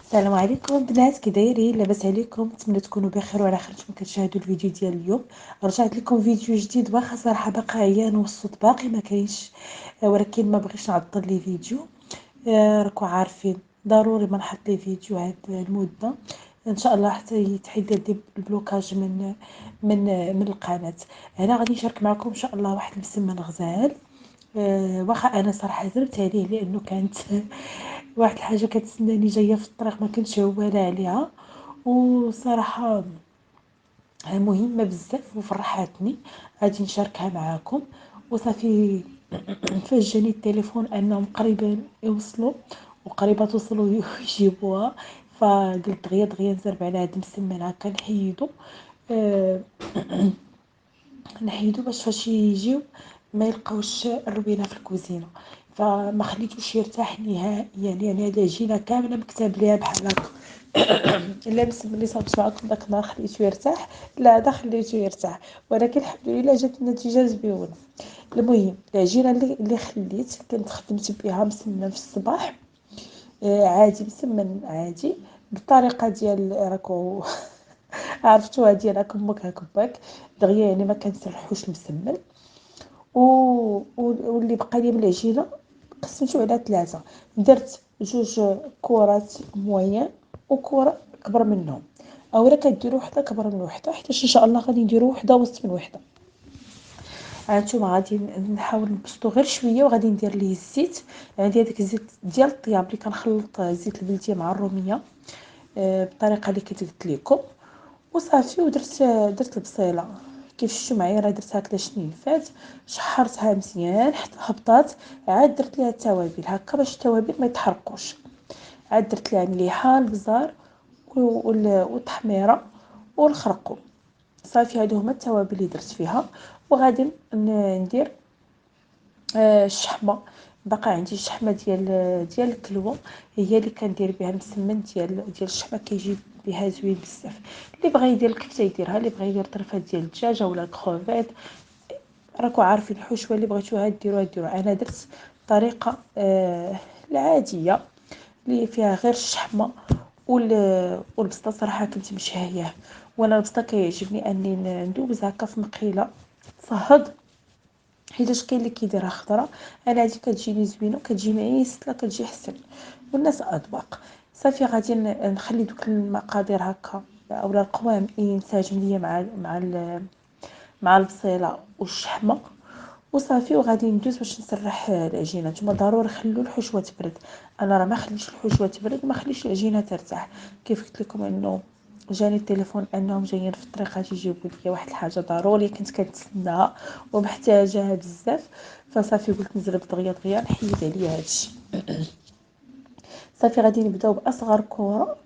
السلام عليكم بنات، كي دايرين؟ لاباس عليكم؟ نتمنى تكونوا بخير وعلى خير نتوما كتشاهدوا الفيديو ديال اليوم. رجعت لكم فيديو جديد، واخا صراحه باقا عيان والصوت باقي ما كاينش، ولكن ما بغيتش نعطل لي فيديو. راكم عارفين ضروري ما نحط لي فيديو هاد المده ان شاء الله حتى يتحل لي البلوكاج من القناه. هنا غادي نشارك معكم ان شاء الله واحد المسمن غزال. واخا انا صراحه زرت عليه لانه كانت واحد الحاجه كتسناني جايه في الطريق ما كنتش عواله عليها، وصراحه مهمه بزاف وفرحاتني. غادي نشاركها معاكم وصافي. فاش جاني التليفون انهم قريبا يوصلوا وقريبه توصلوا يجيبوها، فقلت دغيا دغيا نزرب على هاد المسمن هكا نحيدو. آه، نحيدو باش فاش يجيو ما يلقاوش الروينه في الكوزينه. فما خليتوش يرتاح نهائيا، يعني هاد العجينه كامله مكتاب ليها بحال هكا. الا المسمن اللي صابت معكم داك النهار خليتو يرتاح، لا هذا خليتو يرتاح، ولكن الحمد لله جات النتيجه زويونه. المهم العجينه اللي خليت كنت خدمت بها مسمن في الصباح. عادي، مسمن عادي بالطريقه ديال راكو عرفتوها، ديال هاك امك هاك باك دغيا، يعني ما كنسرحوش المسمن. واللي بقى لي من العجينه قسمته على ثلاثه. درت جوج كرات موين وكره كبر منهم، اولا كديروا وحده كبر من وحده، حيت ان شاء الله غادي نديروا وحده وسط من وحده. هانتوما غادي نحاول نبسطو غير شويه، وغادي ندير ليه الزيت. عندي هذاك الزيت ديال الطياب اللي كنخلط زيت البلديه مع الروميه، بالطريقه اللي كنت قلت لكم. وصافي درت البصيله كيف شفتوا معايا، راه درتها هكذا شنيفات، شحرتها مزيان حتى هبطات. عاد درت ليها التوابل هكا باش التوابل ما يتحرقوش. عاد درت ليها مليحه البزار والتحميره والخرقوم. صافي هادو هما التوابل اللي درت فيها. وغادي ندير الشحمه. باقا عندي الشحمه ديال الكلوه، هي اللي كندير بها المسمن ديال الشحمه، كيجي بها زوين بزاف. اللي بغى يدير الكفته يديرها، اللي بغى يدير طرفات ديال الدجاجه ولا الكروفيت، راكو عارفين الحشوه اللي بغيتوها ديروها. انا درت الطريقه العاديه اللي فيها غير الشحمه والبسطه. صراحه كنت مشهيه، وانا البسطه كيعجبني اني ندوز هكا في مقيله صهد، حيتاش كاين اللي كيديرها خضره. انا هذه كتجيني زوينه وكتجي معيسله، كتجي حسن والناس اطباق. صافي غادي نخلي دوك المقادير هكا اولا القوام ينسجم ليا مع البصيله والشحمه. وصافي وغادي ندوز باش نسرح العجينه. نتوما ضروري خلوا الحشوه تبرد، انا راه ما خليش الحشوه تبرد، ما خليش العجينه ترتاح. كيف قلت لكم انه جاني التليفون انهم جايين في الطريق يجيبوا لي واحد الحاجه ضروري كنت كنتسناها ومحتاجاها بزاف. فصافي قلت نزرب دغيا دغيا نحيد عليا هادشي. صافي غادي نبداو باصغر كره.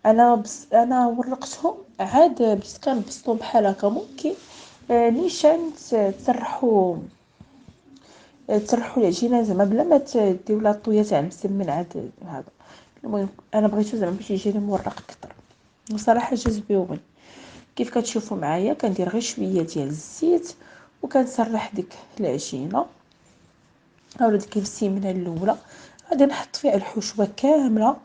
انا ورقتهم عاد بديت كنبسطهم بحال هكا. ممكن نيشان تسرحوا العجينه زعما بلا ما ديروا لا طويه تاع المسمن عاد هذا. المهم انا بغيتو زعما باش يجيني مورق اكثر، وصراحه جا زوين. كيف كتشوفوا معايا كندير غير شويه ديال الزيت وكنسرح ديك العجينه اولا ديك السيمنه الاولى. غادي نحط فيها الحشوه كامله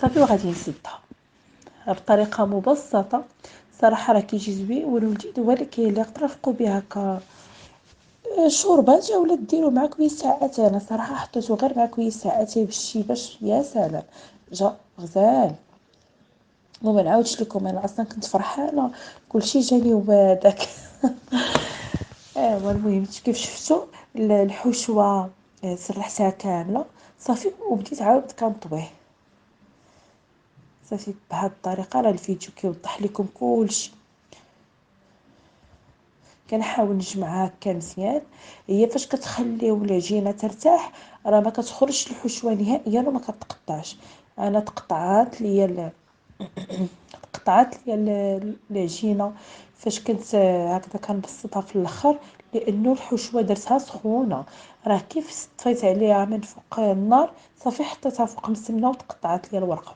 صافي، وغادي نسدها بطريقه مبسطه. صراحه راه كيجي زوين ولذيذ، ولكن اللي ترافقوا به هكا شوربات ولا ديروا مع كويس ساعات. انا صراحه حطيته غير مع كويس ساعتين باش يا سلام جا غزال. وما نعاودش لكم، انا اصلا كنت فرحانه كلشي جاني وبداك. ايوا المهم كيف شفتوا الحشوه سرحتها كامله صافي، وبديت عاود كنطويه. صافي بهذه الطريقه راه الفيديو كيوضح لكم كلشي. كنحاول نجمعها هكا مزيان. هي فاش كتخليو العجينه ترتاح راه ما كتخرجش الحشوه نهائيا وما كتقطعش. انا تقطعات ليا العجينه فاش كنت هكذا كنبسطها في الاخر، لانه الحشوه درتها سخونه. راه كيف طفيت عليها من فوق النار صافي حطيتها فوق السمنه وتقطعت ليا الورقه.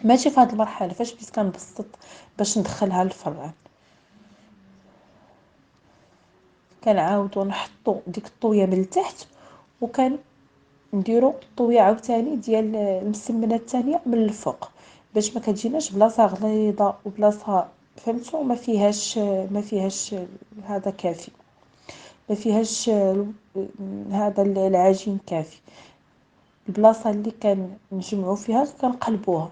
ماشي في هذه المرحله فاش بديت كنبسط باش ندخلها للفران. كنعاودو نحطو ديك الطويه من التحت، وكان نديرو طويه عاوتاني ديال المسمنه الثانيه من الفوق باش ما كتجيناش بلاصه غليظه وبلاصه فهمتوا ما فيهاش هذا كافي، ما فيهاش هذا العجين كافي. البلاصه اللي كنجمعوا فيها كنقلبوها.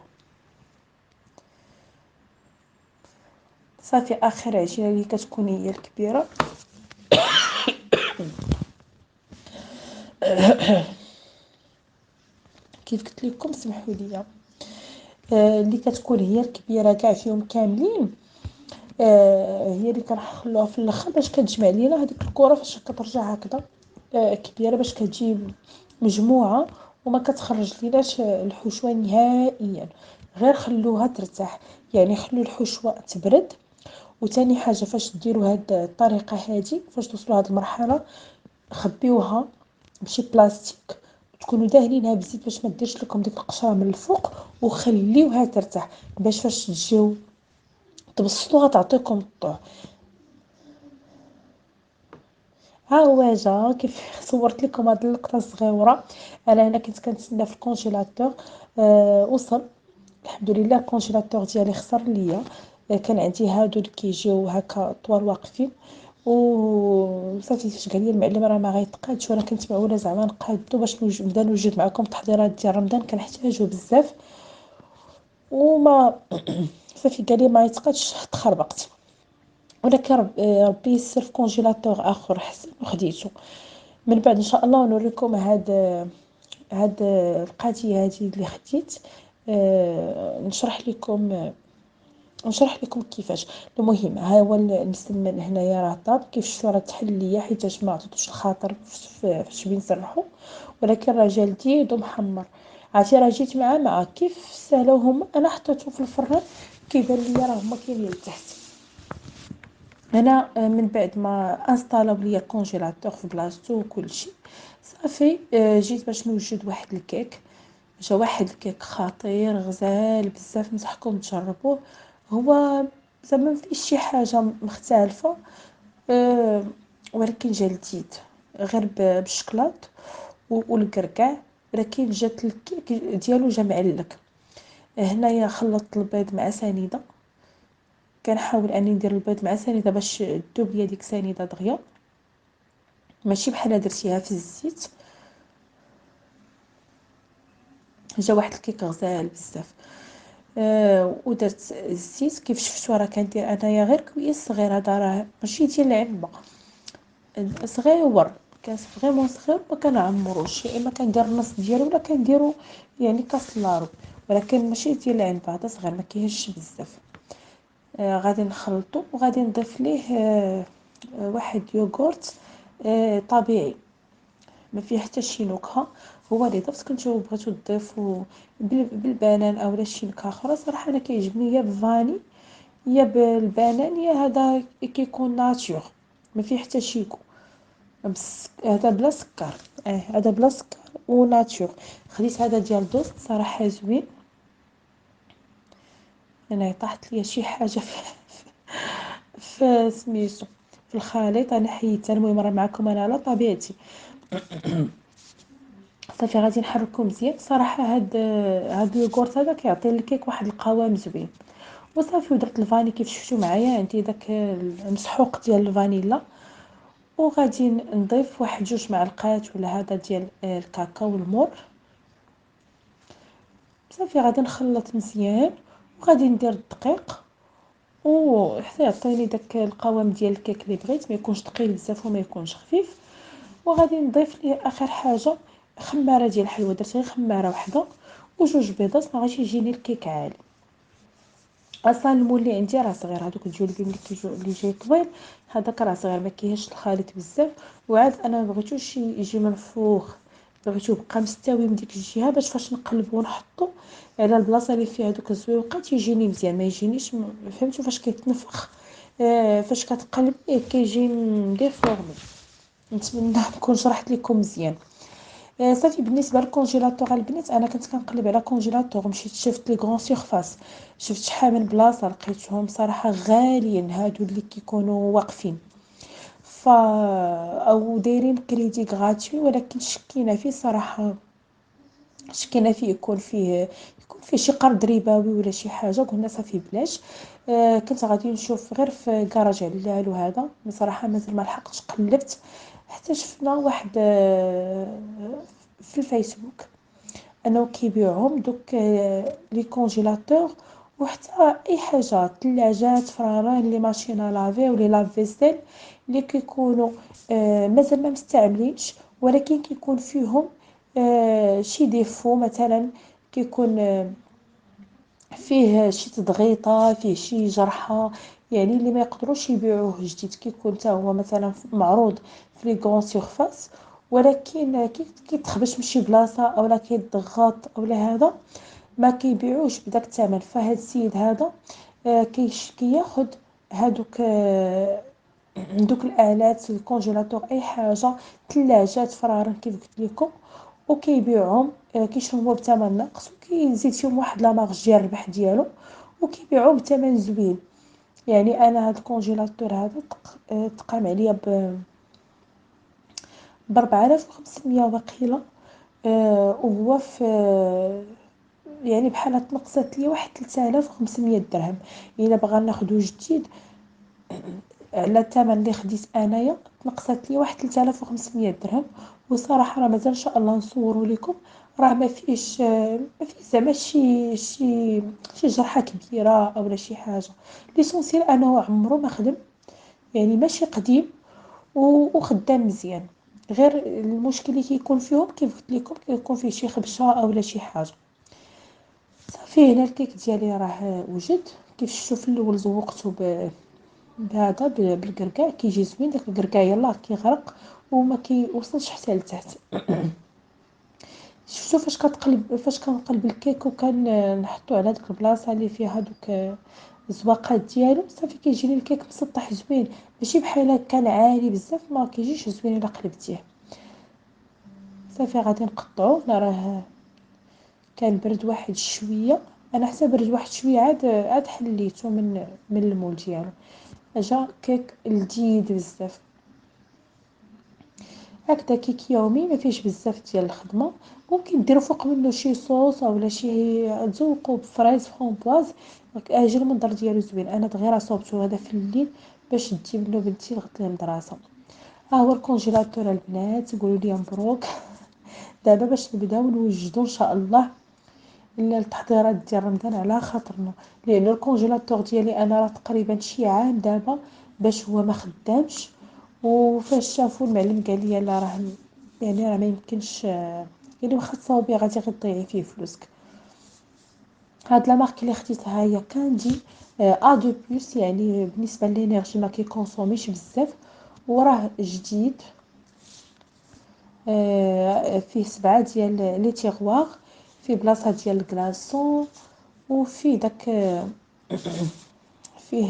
صافي اخر عجينه اللي كتكون هي الكبيره كيف قلت لكم سمحوا لي، اللي كتكون هي الكبيره كاع فيهم كاملين، هي اللي كنخلوها في الاخر باش كتجمع لينا هذيك الكره فاش كترجع هكذا كبيره باش كتجيب مجموعه وما كتخرج ليناش الحشوه نهائيا. غير خلوها ترتاح، يعني خلوا الحشوه تبرد. وتاني حاجه فاش ديروا هاد الطريقه هذه، فاش توصلوا هاد المرحله خبيوها بشي بلاستيك تكونوا داهنينها بزيت باش ما ديرش لكم ديك القشره من الفوق، وخليوها ترتاح باش فاش تجيو تبسطوها تعطيكم الطعم. ها هو جا كيف صورت لكم هاد اللقطه الصغيره. انا هنا كنت كنتسنى في الكونجيلاتور، وصل الحمد لله. الكونجيلاتور ديالي خسر ليا، كان عندي هادو اللي كيجيو هكا طوال واقفين، وصافي فاش قال لي المعلم راه ما غيتقادش، وانا كنت معوله زعما نقادو باش نبدا نوجد معكم التحضيرات ديال رمضان، كنحتاجو بزاف. وما صافي قال لي ما يتقادش، تخربقت. ولكن ربي يسر في كونجيلاتور اخر حسن وخديته من بعد ان شاء الله. نوريكم هاد القضيه هذه اللي خديت، نشرح لكم كيفاش. المهم ها هو المسمن هنايا راه طاب كيف شفتوا، راه تحل ليا حيت ما عطيتوش الخاطر فاش بين نسرحو، ولكن راه جا لذيذ ومحمر. عرفتي راه جيت مع كيف سالاو هما. انا حطيته في الفران كيبان ليا راه هما كاينين لتحت. انا من بعد ما انستالو ليا الكونجيلاتور في بلاصتو وكلشي صافي، جيت باش نوجد واحد الكيك. جا واحد الكيك خطير غزال بزاف، نصحكم تجربوه. هو زعما مفيش شي حاجه مختلفه، ولكن جا لذيذ غير بالشكلاط والكركاع. ولكن جات الكيك ديالو جا معلك. هنايا خلطت البيض مع سنيده، كنحاول اني ندير البيض مع سنيده باش تذوب ليا ديك سنيده دغيا، ماشي بحال درتيها في الزيت. جا واحد الكيك غزال بزاف. ودرت الزيت كيف شفتوا، راه كندير انايا غير كويس صغير، هذا راه ماشي ديال العلبه، صغيور، كاس فريمون صغير. ما كنعمروش، يا اما كندير النص ديالو ولا كنديرو يعني كاس لارو، ولكن ماشي ديال العنبه، هذا صغير ما كيهش بزاف. غادي نخلطو وغادي نضيف ليه واحد يوغورت طبيعي ما فيه حتى شي نكهه. هو اللي ضفت. كنتو بغيتو تضيفوا بالبنان او شي نكهه اخرى، صراحه انا كيعجبني يا بالفاني يا بالبنان يا هذا كيكون ناتور ما فيه حتى شي كو. بس هذا بلا سكر، هذا بلا سكر وناتور. خديت هذا ديال دوست صراحه زوين. انا طاحت ليا شي حاجه في سميتو في الخليط، انا حيدتها. المهم راه معكم انا على طبيعتي. صافي غادي نحركو مزيان. صراحه هاد اليوغورت هذا كيعطي الكيك واحد القوام زوين. وصافي ودرت الفاني كيف شفتوا معايا، عندي داك المسحوق ديال الفانيلا، وغادي نضيف واحد 2 معلقات ولا هذا ديال الكاكاو المور. صافي غادي نخلط مزيان وغادي ندير الدقيق وحتى يعطيني داك القوام ديال الكيك اللي بغيت، ما يكونش ثقيل بزاف وما يكونش خفيف. وغادي نضيف ليه اخر حاجه خماره ديال الحلوه، درت غير خماره وحده و2 بيضات، ما غاديش يجيني الكيك عالي. اصلا المول اللي عندي راه صغير، هذوك الجولبي اللي جاي طويل هذاك راه صغير ما كيهش الخليط بزاف. وعاد انا ما بغيتوش يجي منفوخ، بغيتو يبقى مستوي من ديك الجهه باش فاش نقلبو ونحطو على البلاصه اللي فيها دوك الزويوقات يجيني مزيان، ما يجينيش فهمتوا فاش كيتنفخ. فاش كتقلب كيجي ديفورمي. نتمنى نكون شرحت لكم مزيان. صافي بالنسبه للكونجيلاتور البنات، انا كنت كنقلب على كونجيلاتور، مشيت شفت لي غران سيرفاس، شفت شحال من بلاصه لقيتهم صراحه غاليين هادو اللي كيكونوا واقفين او دايرين كريدي غراتوي، ولكن شكينا فيه صراحه شكينا فيه يكون فيه شي قرض ربوي ولا شي حاجه. قلنا صافي بلاش. كنت غادي نشوف غير في كراج علال وهذا، بصراحه مازال ما لحقتش. قلبت حتى شفنا واحد في الفيسبوك انه كيبيعهم دوك لي كونجيلاتور، وحتى اي حاجه، ثلاجات، فراران، لي ماشين لافي ولي لافيسيل اللي كيكونوا مازال ما مستعملينش، ولكن كيكون فيهم شي ديفو. مثلا كيكون فيه شي تضغيطه، فيه شي جرحه، يعني اللي ما يقدروش يبيعوه جديد. كيكون حتى هو مثلا معروض في لي غون سيرفاس، ولكن كيتخبش من شي بلاصه اولا كيتضغط اولا هذا، ما كيبيعوش بداك الثمن. فهاد السيد هذا كياخد هادوك دوك الالات، الكونجيلاتور، اي حاجه، ثلاجات، فرارن كيف قلت لكم، وكيبيعهم. كيشروهم بثمن ناقص، وكيزيد فيهم واحد لا مارج ديال الربح ديالو، وكيبيعوه بثمن زوين. يعني انا هاد الكونجيلاتور هذا تقام عليا ب 4500 وقيله. وهو في يعني بحال تنقصات لي واحد 3500 درهم. الا بغا ناخذو جديد على الثمن اللي خديت انايا، تنقصات لي واحد 3500 درهم. وصراحه راه مازال ان شاء الله نصوروا لكم. راه ما فيش زعما شي جرحه كبيره اولا شي حاجه. ليسونسيال انه عمرو ما خدم، يعني ماشي قديم، وخدام مزيان. غير المشكل اللي كيكون فيهم كيف قلت لكم، كيكون فيه شي خبشه اولا شي حاجه. صافي هنا الكيك ديالي راه وجد. كيف شفتوا في الاول زوقته بهذا بالكركاع، كيجي زوين. داك الكركاع يلاه كيغرق وما كيوصلش حتى لتحت. شفتوا فاش كنقلب الكيك وكنحطو على ديك البلاصه اللي فيها دوك الزواقات ديالو، صافي كيجيني الكيك مسطح زوين. ماشي بحال كان عالي بزاف، ما كيجيش زوين الا قلبتيه. صافي غادي نقطعو. لا راه كان برد واحد شويه، انا حتى برد واحد شويه عاد حليته من المول ديالو. جا كيك لذيذ بزاف. هكذا كيك يومي ما فيهش بزاف ديال الخدمه. ممكن ديروا فوق منه شي صوص اولا شي تزوقوا بفرايز فرومبواز. اجي المنظر ديالو زوين. انا دغيا صوبته هذا في الليل باش تجي منه بنتي الغد للمدرسه. ها هو الكونجيلاتور البنات، قولوا لي مبروك. دابا باش نبداو نوجدوا ان شاء الله التحضيرات ديال رمضان على خاطرنا، لان الكونجيلاتور ديالي انا راه تقريبا شي عام دابا باش هو ما خدامش. وفاش شافوا المعلم قال لي لا راه يعني راه ما يمكنش، يعني واخا تصاوبي غادي غير تضيعي فيه فلوسك. هاد لا مارك اللي خديتها هي كاندي ا دو بلس، يعني بالنسبه للانرجي ما كيكونسوميش بزاف، وراه جديد. فيه 7 ديال لي تيغواغ، فيه بلاصه ديال الكلاصون، وفيه داك فيه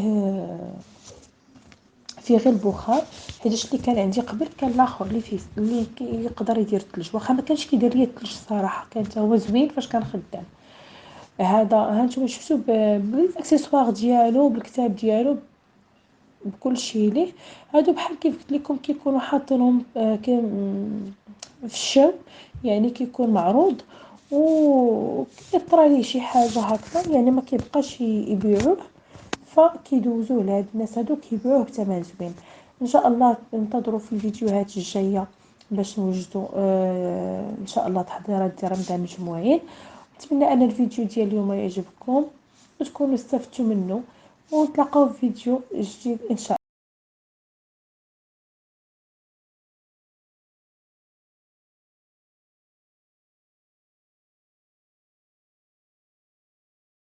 فيه غير البخار. حيتاش اللي كان عندي قبل كان الاخر اللي فيه اللي يقدر يدير الثلج، واخا ما كانش كيدير ليا الثلج الصراحه، كان حتى هو زوين فاش كان خدام. هذا ها نتوما شفتوا بالاكسسوار ديالو، بالكتاب ديالو، بكل شيء ليه. هادو بحال كيف قلت لكم كيكونوا حاطينهم في الشاو، يعني كيكون معروض وكيطرى ليه شي حاجه هكذا، يعني ما كيبقاش يبيعوه، فكيدوزوه لهاد الناس هادو كيبيعوه بثمن زوين. ان شاء الله انتظروا في الفيديوهات الجايه باش نوجدوا ان شاء الله تحضيرات ديال رمضان مجموعين. نتمنى ان الفيديو ديال اليوم يعجبكم وتكونوا استفدتوا منه، ونتلاقاو في فيديو جديد ان شاء الله.